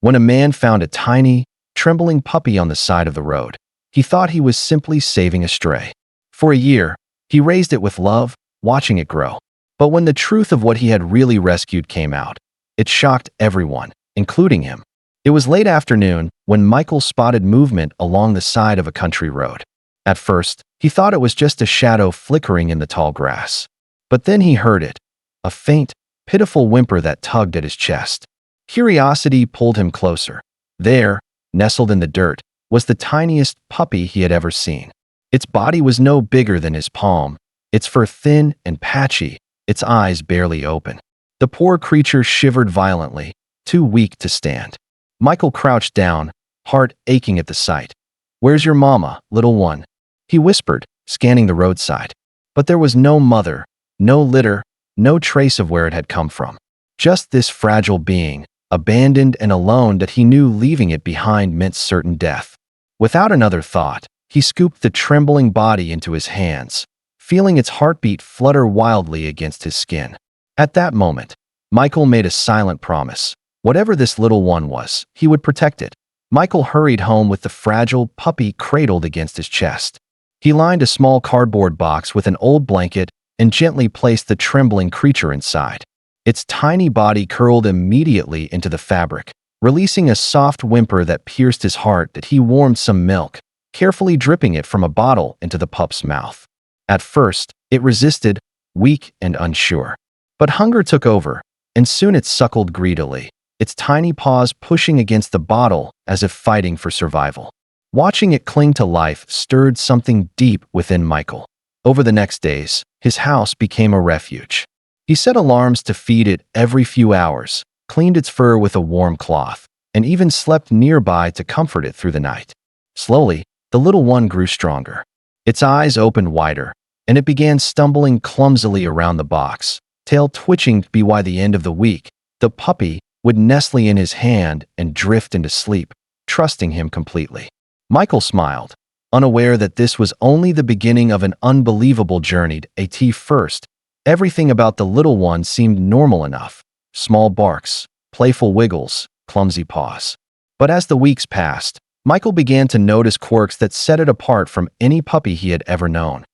when a man found a tiny, trembling puppy on the side of the road. He thought he was simply saving a stray. For a year, he raised it with love, watching it grow. But when the truth of what he had really rescued came out, it shocked everyone, including him. It was late afternoon when Michael spotted movement along the side of a country road. At first, he thought it was just a shadow flickering in the tall grass. But then he heard it, a faint, pitiful whimper that tugged at his chest. Curiosity pulled him closer. There, nestled in the dirt, was the tiniest puppy he had ever seen. Its body was no bigger than his palm, its fur thin and patchy, its eyes barely open. The poor creature shivered violently, too weak to stand. Michael crouched down, heart aching at the sight. "Where's your mama, little one?" he whispered, scanning the roadside. But there was no mother, no litter, no trace of where it had come from. Just this fragile being, abandoned and alone that he knew leaving it behind meant certain death. Without another thought, he scooped the trembling body into his hands, feeling its heartbeat flutter wildly against his skin. At that moment, Michael made a silent promise. Whatever this little one was, he would protect it. Michael hurried home with the fragile puppy cradled against his chest. He lined a small cardboard box with an old blanket and gently placed the trembling creature inside. Its tiny body curled immediately into the fabric, releasing a soft whimper that pierced his heart that he warmed some milk, carefully dripping it from a bottle into the pup's mouth. At first, it resisted, weak and unsure. But hunger took over, and soon it suckled greedily, its tiny paws pushing against the bottle as if fighting for survival. Watching it cling to life stirred something deep within Michael. Over the next days, his house became a refuge. He set alarms to feed it every few hours, cleaned its fur with a warm cloth, and even slept nearby to comfort it through the night. Slowly, the little one grew stronger. Its eyes opened wider, and it began stumbling clumsily around the box, tail twitching by the end of the week. The puppy would nestle in his hand and drift into sleep, trusting him completely. Michael smiled, unaware that this was only the beginning of an unbelievable journey. At first, everything about the little one seemed normal enough. Small barks, playful wiggles, clumsy paws. But as the weeks passed, Michael began to notice quirks that set it apart from any puppy he had ever known.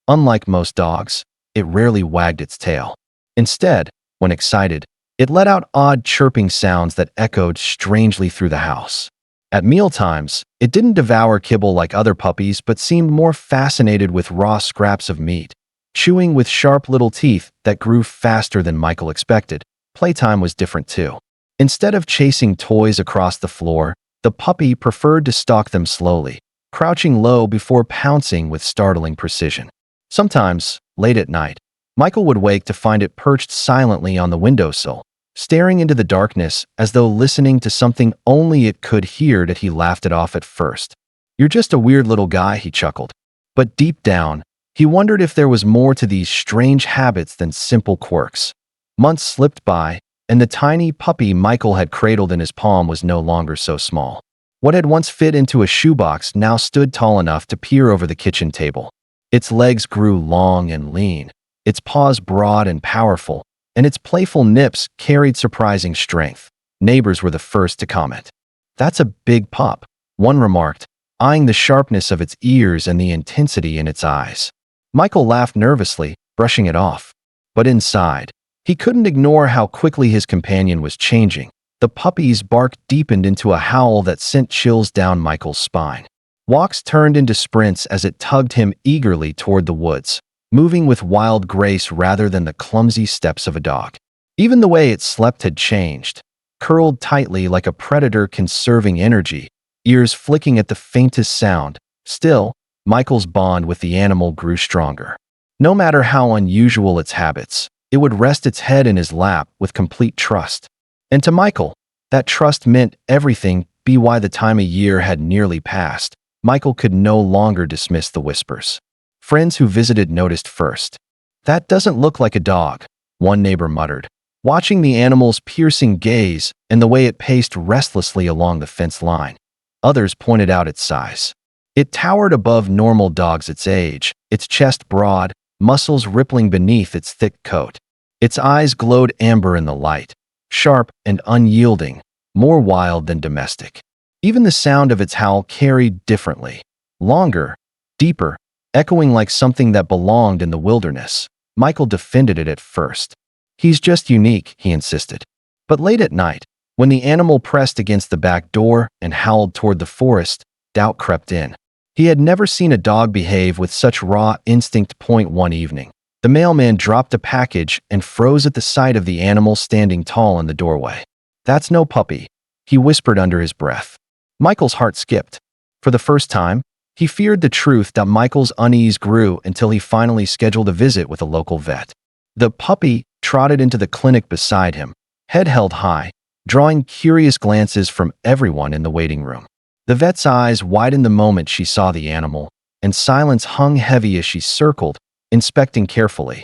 Unlike most dogs, it rarely wagged its tail. Instead, when excited, it let out odd chirping sounds that echoed strangely through the house. At mealtimes, it didn't devour kibble like other puppies but seemed more fascinated with raw scraps of meat, chewing with sharp little teeth that grew faster than Michael expected. Playtime was different too. Instead of chasing toys across the floor, the puppy preferred to stalk them slowly, crouching low before pouncing with startling precision. Sometimes, late at night, Michael would wake to find it perched silently on the windowsill, staring into the darkness as though listening to something only it could hear. That he laughed it off at first. "You're just a weird little guy," he chuckled. But deep down, he wondered if there was more to these strange habits than simple quirks. Months slipped by, and the tiny puppy Michael had cradled in his palm was no longer so small. What had once fit into a shoebox now stood tall enough to peer over the kitchen table. Its legs grew long and lean, its paws broad and powerful, and its playful nips carried surprising strength. Neighbors were the first to comment. "That's a big pup," one remarked, eyeing the sharpness of its ears and the intensity in its eyes. Michael laughed nervously, brushing it off. But inside, he couldn't ignore how quickly his companion was changing. The puppy's bark deepened into a howl that sent chills down Michael's spine. Walks turned into sprints as it tugged him eagerly toward the woods, moving with wild grace rather than the clumsy steps of a dog. Even the way it slept had changed, curled tightly like a predator conserving energy, ears flicking at the faintest sound. Still, Michael's bond with the animal grew stronger. No matter how unusual its habits, it would rest its head in his lap with complete trust. And to Michael, that trust meant everything. By the time a year had nearly passed, Michael could no longer dismiss the whispers. Friends who visited noticed first. "That doesn't look like a dog," one neighbor muttered, watching the animal's piercing gaze and the way it paced restlessly along the fence line. Others pointed out its size. It towered above normal dogs its age, its chest broad, muscles rippling beneath its thick coat. Its eyes glowed amber in the light, sharp and unyielding, more wild than domestic. Even the sound of its howl carried differently, longer, deeper, echoing like something that belonged in the wilderness. Michael defended it at first. "He's just unique," he insisted. But late at night, when the animal pressed against the back door and howled toward the forest, doubt crept in. He had never seen a dog behave with such raw instinct. One evening, the mailman dropped a package and froze at the sight of the animal standing tall in the doorway. "That's no puppy," he whispered under his breath. Michael's heart skipped. For the first time, he feared the truth. Michael's unease grew until he finally scheduled a visit with a local vet. The puppy trotted into the clinic beside him, head held high, drawing curious glances from everyone in the waiting room. The vet's eyes widened the moment she saw the animal, and silence hung heavy as she circled, inspecting carefully.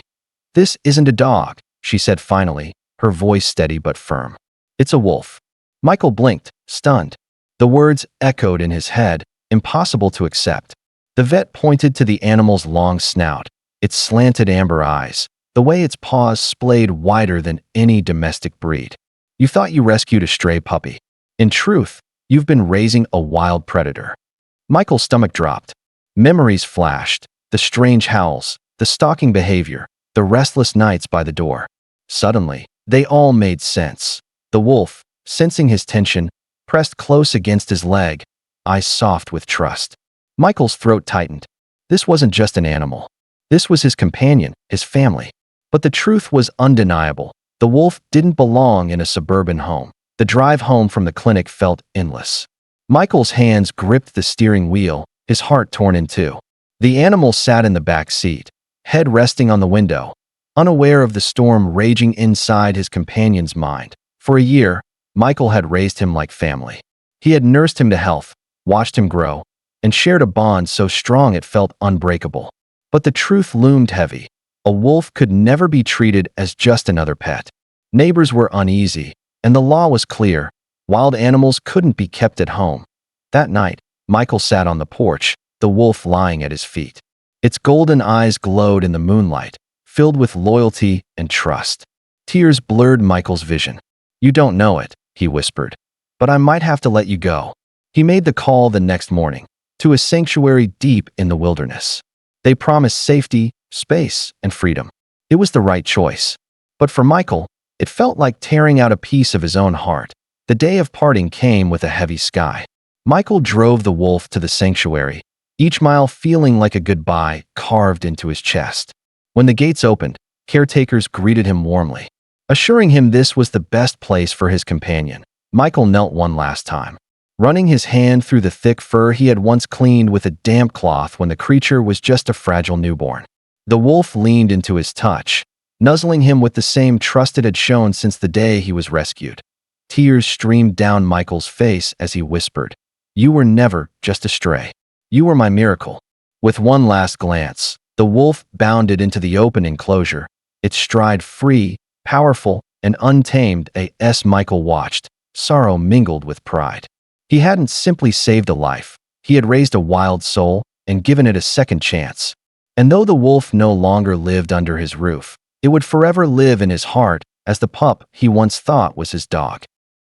"This isn't a dog," she said finally, her voice steady but firm. "It's a wolf." Michael blinked, stunned. The words echoed in his head, impossible to accept. The vet pointed to the animal's long snout, its slanted amber eyes, the way its paws splayed wider than any domestic breed. "You thought you rescued a stray puppy. In truth, you've been raising a wild predator." Michael's stomach dropped. Memories flashed, the strange howls, the stalking behavior, the restless nights by the door. Suddenly, they all made sense. The wolf, sensing his tension, pressed close against his leg, eyes soft with trust. Michael's throat tightened. This wasn't just an animal. This was his companion, his family. But the truth was undeniable. The wolf didn't belong in a suburban home. The drive home from the clinic felt endless. Michael's hands gripped the steering wheel, his heart torn in two. The animal sat in the back seat, head resting on the window, unaware of the storm raging inside his companion's mind. For a year, Michael had raised him like family. He had nursed him to health, watched him grow, and shared a bond so strong it felt unbreakable. But the truth loomed heavy. A wolf could never be treated as just another pet. Neighbors were uneasy, and the law was clear. Wild animals couldn't be kept at home. That night, Michael sat on the porch, the wolf lying at his feet. Its golden eyes glowed in the moonlight, filled with loyalty and trust. Tears blurred Michael's vision. "You don't know it," he whispered, "but I might have to let you go." He made the call the next morning, to a sanctuary deep in the wilderness. They promised safety, space, and freedom. It was the right choice. But for Michael, it felt like tearing out a piece of his own heart. The day of parting came with a heavy sky. Michael drove the wolf to the sanctuary, each mile feeling like a goodbye carved into his chest. When the gates opened, caretakers greeted him warmly, assuring him this was the best place for his companion. Michael knelt one last time, running his hand through the thick fur he had once cleaned with a damp cloth when the creature was just a fragile newborn. The wolf leaned into his touch, nuzzling him with the same trust it had shown since the day he was rescued. Tears streamed down Michael's face as he whispered, "You were never just a stray. You were my miracle." With one last glance, the wolf bounded into the open enclosure, its stride free, powerful, and untamed. As Michael watched, sorrow mingled with pride. He hadn't simply saved a life. He had raised a wild soul and given it a second chance. And though the wolf no longer lived under his roof, it would forever live in his heart as the pup he once thought was his dog.